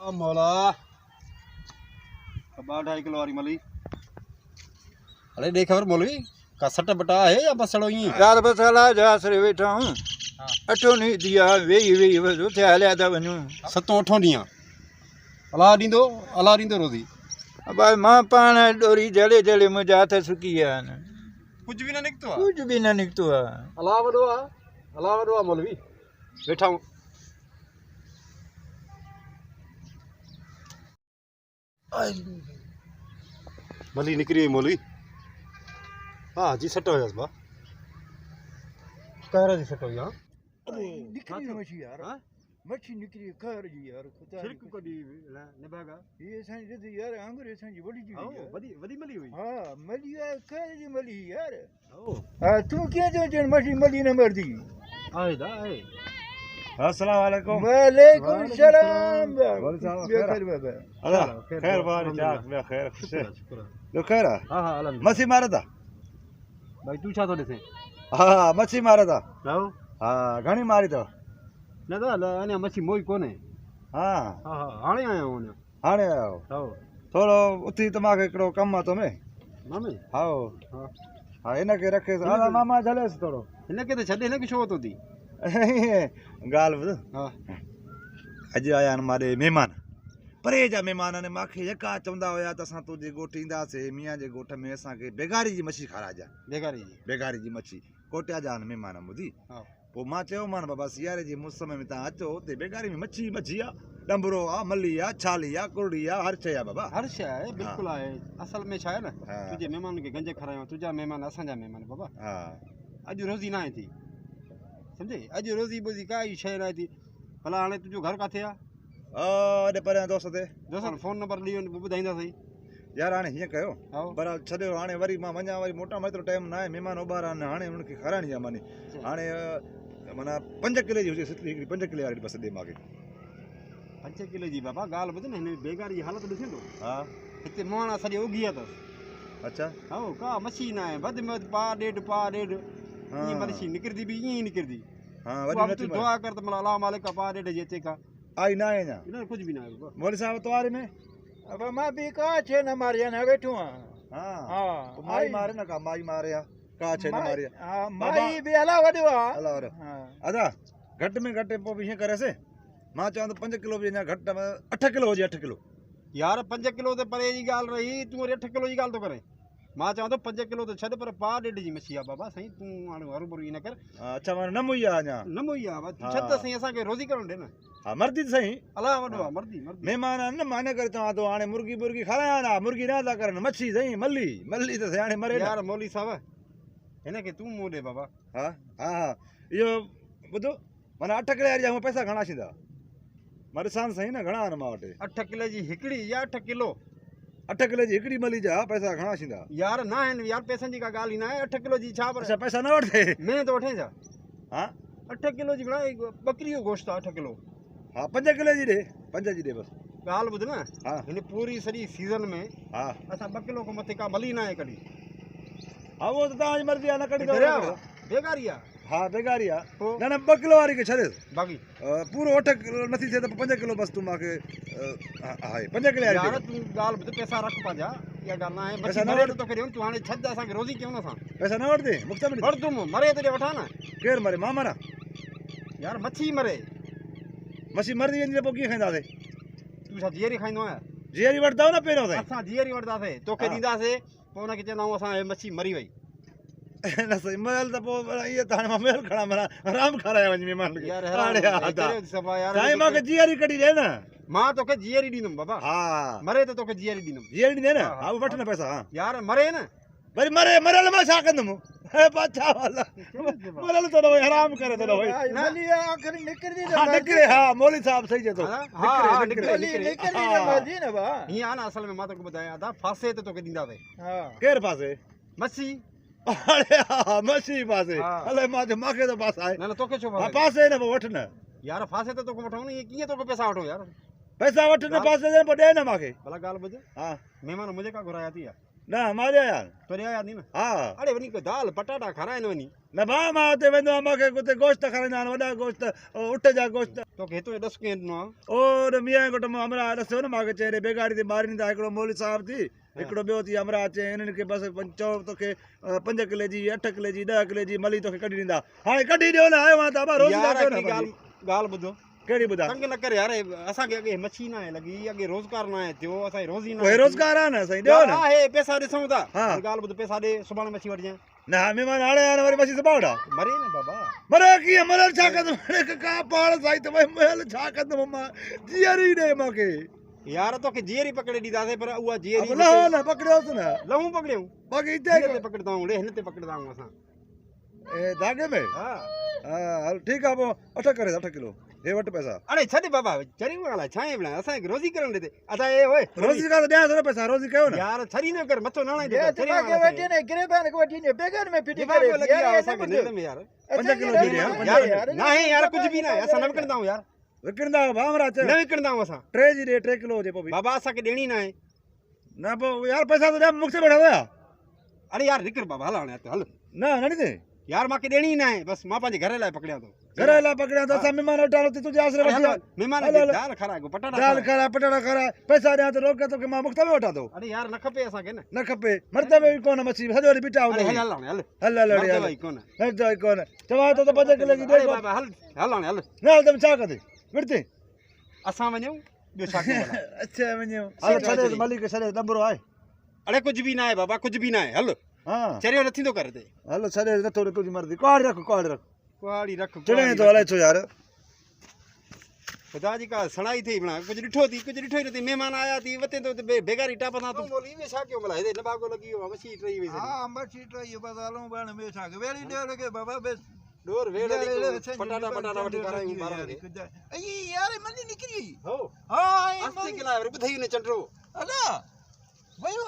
मौला कबाड़ 2.5 किलो वाली मली। अरे देख खबर मौलवी का सट बटा है या बसड़ो ही यार बस अला जासरे बैठा हूँ अठो नहीं दिया वेही बस उथे हलिया था वञूं 7-8 ॾींहं अला ॾींदो रोज़ी। अब मां पाण डोरी जले जले मुंहिंजा हथ सुकी विया आहिनि। कुछ भी ना निकतो है। कुझु बि न निकितो आहे। अला वॾो आहे मौलवी बैठा हूं। मली निकरी वई मौलवी। हाँ जी सट हुयसि बा कहर जी सट हुई। हाँ निकिरी मच्छी यार मच्छी निकिरी कहर जी यार छिड़क कढी निभागा ये असांजी दीदी यार आंगुर असांजी वॾी जी वॾी मली हुई। हा मली आहे कहर जी मली यार। ओ हा तूं कीअं थो चईं मच्छी मली न मरदी। आहे दा आहे। अस्सलाम वालेकुम। वालेकुम सलाम खैर बाबा अला खैर वाले जाक बे खैर खुश शुक्र लो खैर हाँ हाँ अलहमदुलिल्लाह। मच्छी मारे था। भाई तू छा तो ॾिसे हाँ मच्छी मारे था। लाओ हाँ घणी मारी तो न त अञा मच्छी मोई कोन्हे। हाँ हा हा हाणे आया आहियूं अञा। हाणे आयो लाओ थोरो उथी तमाके हिकिड़ो कमु आहे तोमें। मामे हाओ हा हाँ हिनखे रखे हा मामा झलेसि थोरो हिनखे त छॾे हिनखे छो थो थी। ॻाल्हि ॿुध हा अॼु आया आहिनि माॾे महिमान परे जा महिमान आहिनि मूंखे यका चवंदा हुया त असां तुंहिंजे ॻोठु ईंदासीं मियां जे ॻोठ में असांखे बेगारी जी मच्छी खाराइजांइ। बेगारी जी मच्छी कोटिया जा आहिनि महिमान ॿुधी। हा पोइ मां चयोमांनि बाबा सियारे जे मौसम में तव्हां अचो हुते बेगारी में मच्छी आहे डंबरो आहे मली आहे छाली आहे कुरड़ी आहे हर शइ आहे बाबा हर शइ आहे बिल्कुलु आहे। असल में छा आहे न हा तुंहिंजे महिमान खे गंज खारायूं तुंहिंजा महिमान असांजा महिमान बाबा। हा अॼु रोज़ी न आहे थी सम्झे अॼु रोज़ी ॿोज़ी काई शइ न आहे थी। भला हाणे तुंहिंजो घर किथे आहे हेॾे परियां दोस्त ते दोस्त फोन नंबर ॾेई ॿुधाईंदासीं। यार हाणे हीअं कयो हा पर छॾियो हाणे वरी मां वञा वरी मोटा में एतिरो टाइम न आहे महिमान उॿारा आहिनि हाणे हुनखे खाराइणी आहे माने हाणे माना 5 किले जी हुजे हिकिड़ी 5 किले वारी बसि ॾे मूंखे 5 किले जी बाबा ॻाल्हि ॿुध न हिन बेगारी जी हालत ॾिसे थो। हा हिते मोहणा सॼी उगी आहे अथसि। अच्छा हा का मच्छी न आहे वधि में वधि पा ॾेढ ईअं मच्छी निकिरंदी बि ईअं ई निकिरंदी। हाँ तूं वरी तूं दुआ कर त अलाह मालिक का पा ॾेढ जी अचे का आई ना है ना न कुझु बि न आहे बाबा। मौलवी साहब तुम्हारे में अब मां बि का छे न मारिया न वेठो आहियां। हाँ हा माई मारे ना का माई मारे या का छे न मारे हा माई बि अला वॾो आहे। अल्लाह रे हा अदा घट में घट पोइ बि हीअं करे से मां चवां तो 5 किलो बि अञा घटि 8 किलो हुजे 8 किलो यार 5 किलो ते परे जी ॻाल्हि रही तूं वरी 8 किलो जी ॻाल्हि थो करे। मां चवां थो 5 किलो त छॾ पर पा ॾेढ जी मच्छी आहे बाबा साईं तूं हाणे हरूभरू ईअं न कर। अच्छा माने न मुई आहे अञा न मोई आहे तूं हा। छॾ त साईं असांखे रोज़ी करणु ॾे न। हा मर्दी त सही अलाह वॾो आहे मर्दी मर्दी महिमान आहिनि न मां इन करे चवां थो हाणे मुर्गी खारायां ना मुर्गी न था करनि मच्छी सही मली त हाणे मरे न। यार मौली साहब हिनखे तूं मूं ॾे बाबा। हा हा हा इहो ॿुधो माना 8 किले वारी जा पैसा घणा थींदा मां ॾिसां सही न घणा आहिनि मां वटि 8 किले जी हिकिड़ी या 8 किलो 8 किले जी हिकिड़ी मली जा पैसा घणा थींदा। यार न आहिनि यार पैसनि जी का ॻाल्हि ई न आहे 8 किलो जी छा पर अच्छा पैसा न वठे मैं तो वठे छा। हाँ 8 किलो जी बड़ा बकरी जो गोश्त आहे 8 किलो। हाँ 5 किले जी ॾे 5 जी ॾे बसि ॻाल्हि ॿुध न हा हिन पूरी सॼी सीज़न में हा असां 2 किलो खां मथे का मली न आहे कॾहिं। हा उहो त तव्हांजी मर्ज़ी आहे न कढी दरिया बेगारी आहे हा बेगारी आहे पोइ न 2 किलो वारी खे छॾे बाक़ी पूरो 8 किलो नथी थिए त 5 किलो बसि तूं मूंखे हा 5 किले वारी यार ॾे। तूं ॻाल्हि ॿुध पैसा रख पंहिंजा इहा ॻाल्हि न आहे पैसा बची न मरे वठ। त तोखे ॾियूं तूं हाणे छॾ असांखे रोज़ी कयूं न असां पैसा न वठंदे मुफ़्त में वठंदुमि मरे त ॾे वठां न। केरु मरे मां मरां यार मच्छी मरे मच्छी मरदी वेंदी त पोइ कीअं खाईंदासीं तूं छा जीअरी खाईंदो आहियां। जीअरी वठंदव न पहिरियों ताईं असां जीअरी वठंदासीं तोखे हा। ॾींदासीं पोइ हुनखे चवंदा आहियूं असां मच्छी मरी वई। न सही महल त पोइ इहो त हाणे मां महल खणा माना आराम खाराया वञी महिमान खे यार हाणे हा हैरान त करियो सफ़ा यार साईं मूंखे जीअरी कढी ॾे न मां तोखे जीअरी ॾींदुमि बाबा हा मरे त तोखे जीअरी ॾींदुमि। जीअरी ॾे न हा, हा, हा वठ न पैसा हा यार मरे न वरी मरियल मां छा कंदुमि बादशाह वाला मरियल थो न भई हराम करे थो न भई मली आख़िर निकिरंदी हा निकिरे हा मौली साहब सही चए थो हा, हा, निकिरे निकिरे। मली निकिरंदी न मरदी न भा। हीअं आहे न असल में मां तोखे ॿुधायां था फासे ते तोखे ॾींदासीं हा केरु पासे मच्छी। अरे हा मच्छी पासे हा। अलाए मां चयो मूंखे त पास आहे न तोखे छो हा फासे पासे न पोइ वठ न यार फासे ते तोखे वठूं न ईअं कीअं तोखे पैसा वठो यार। पैसा वठ न पासे ते पोइ ॾे न मूंखे भला ॻाल्हि ॿुध हा महिमान मुंहिंजे का घुराया थी या ना मारे यार तोरे आया नहीं ना हाँ अरे वनी को दाल पटाटा खाराइन वनी न भाउ मां हुते वेंदो आहियां मूंखे हुते गोश्त खाराईंदा आहिनि वॾा गोश्त उठ जा गोश्त तो के तो दस के नो और मियां घोट मां हमरा ॾसियो न मूंखे चए बेगाड़ी ते मारींदा हिकिड़ो मौलवी साहिब थी हिकिड़ो ॿियो थी हमरा अचे हिननि खे बसि चओ तोखे 5 किले जी 8 किले जी 10 किले जी मली तोखे कढी ॾींदा हाणे कढी ॾियो न आयो आहियां त रोज़ यार की गाल बुधो कहिड़ी ॿुधा तंग न करे यार असा के अगे मच्छी ना है लगी अगे रोजगार ना है थियो असा रोजी ना कोई रोज़गार आहे न साईं ॾियो न है पैसा ॾिसूं था हाँ। गाल बुध पैसा दे सुभाणे मच्छी वठ जाए न महिमान हाणे आया वरी मच्छी सुभाणे मरे न बाबा मरे कीअं मरल छा कंदुमि का पाण साईं त महल छा कंदुमि मां जीअरी ॾे मूंखे यार तो के जीअरी पकड़े ॾींदासीं पर उहा जीअरी न न पकड़ियोसि न लहू पकड़ियूं बाक़ी हिते हिन ते पकड़दा आहियूं हिन ते पकड़दा आहियूं असां ए धागे में हा हा हल ठीकु आहे पोइ 8 करे 8 किलो हे वटि पैसा अरे छॾ बाबा चरी वाला छाए बणा असां रोजी करण दे असां ए ओए रोज़ी का ॾियां थो न पैसा रोज़ी कयो न यार छरी न कर मथो न ये हणाई दिमाग के वठी ने गिरेबान को वठी ने बेगर में फिटी दिमाग करे में लगी यार असां के निंद में यार 5 किलो दे ॾियां 5 यार ना है यार कुछ भी ना है असां न विकणदा आहियूं यार विकिणंदा भावरा न चए विकणदा आहियूं असां 3 जी ॾे 3 किलो हुजे पोइ बि बाबा असां के ॾेणी ना है न पोइ यार पैसा तो ॾियां मुख से बैठा हुया अरे यार निकर बाबा हल हाणे हल न न ॾिजे यार मां के ॾेणी ना है बस मां पंहिंजे घर लाइ पकड़िया तो घर लाइ पकड़िया त असां महिमान वटां तुंहिंजे आसरे वठी आ मेहमान हल, हल। दाल खाराए पटाटा दाल खाराए। खारा पटाटा खारा पैसा ॾियां त रोक तोखे मां मुख़्त में वठां थो अरे यार न खपे असां के न खपे मर्द में बि कोन मच्छी सॼो ॾींहुं बीठा अरे हूंदा हल हल हाणे हल हल हल मर्द हल भाई कोन हल तो कोन चवां थो त 5 किलो जी अरे ॾे बाबा हल हल हाणे हल न हल त छा कंदे विड़ते असां वञूं ॿियो छा कयूं भला? अच्छा वञो हल छॾे मालिक छॾे डंबरो आहे अरे कुछ भी ना है बाबा कुछ भी ना है हल हा चरियो न थींदो कर ते हलो छॾे नथो रे तुंहिंजी मर्ज़ी कुआड़ी रख कुआड़ी रख चढ़े थो हले छो यार खुदा जी का सणाई थी बणा कुछ ॾिठो थी कुछ ॾिठो ई न थी महिमान आया थी वते तो बेगारी टापंदा तूं बोली में छा कयो भला हेदे न बागो लगी वियो मच्छी टई वई हां मच्छी ट्राई बस हलूं बाण में छा वेली ॾे लगे बाबा बस डोर वेड़ पटाटा पटाटा वठी करायूं बारन खे अई यार मनी निकरी हो हां अस्ते किला ॿुधई न चंडरो अला वयो